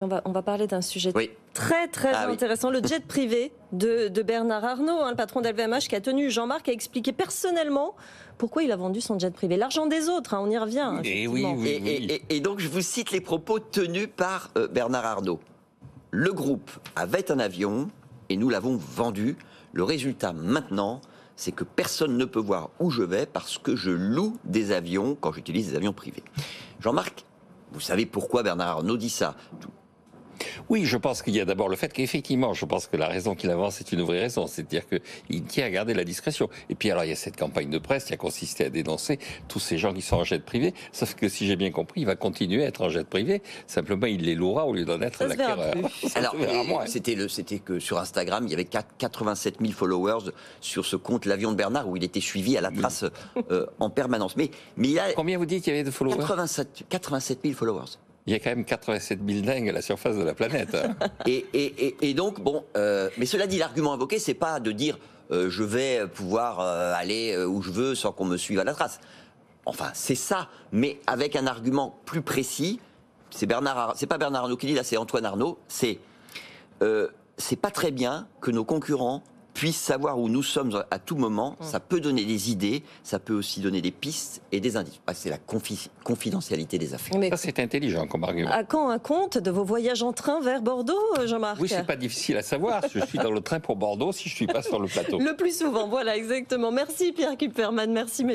On va parler d'un sujet Oui. très Ah oui. intéressant, le jet privé de Bernard Arnault, le patron d'LVMH, qui a tenu Jean-Marc à expliquer personnellement pourquoi il a vendu son jet privé. L'argent des autres, on y revient. Et effectivement. Et donc je vous cite les propos tenus par Bernard Arnault. Le groupe avait un avion et nous l'avons vendu. Le résultat maintenant, c'est que personne ne peut voir où je vais parce que je loue des avions quand j'utilise des avions privés. Jean-Marc, vous savez pourquoi Bernard Arnault dit ça? Oui, je pense qu'il y a d'abord le fait qu'effectivement, je pense que la raison qu'il avance est une vraie raison, c'est-à-dire qu'il tient à garder la discrétion. Et puis alors, il y a cette campagne de presse qui a consisté à dénoncer tous ces gens qui sont en jet privé, sauf que si j'ai bien compris, il va continuer à être en jet privé, simplement il les louera au lieu d'en être l'acquéreur. Alors, c'était que sur Instagram, il y avait 87 000 followers sur ce compte L'Avion de Bernard, où il était suivi à la trace en permanence. Mais il y a Combien vous dites qu'il y avait de followers? 87 000 followers. Il y a quand même 87 000 dingues à la surface de la planète. Hein. Et donc, bon, mais cela dit, l'argument invoqué, c'est pas de dire je vais pouvoir aller où je veux sans qu'on me suive à la trace. Enfin, c'est ça, mais avec un argument plus précis. C'est pas Bernard Arnault qui dit, là, c'est Antoine Arnault. C'est pas très bien que nos concurrents puissent savoir où nous sommes à tout moment. Ça peut donner des idées, ça peut aussi donner des pistes et des indices. C'est la confidentialité des affaires. Mais ça, c'est intelligent comme argument. à quand un compte de vos voyages en train vers Bordeaux, Jean-Marc? Oui, c'est pas difficile à savoir. Je suis dans le train pour Bordeaux si je suis pas sur le plateau. Le plus souvent, voilà, exactement. Merci Pierre Kupferman, merci messieurs.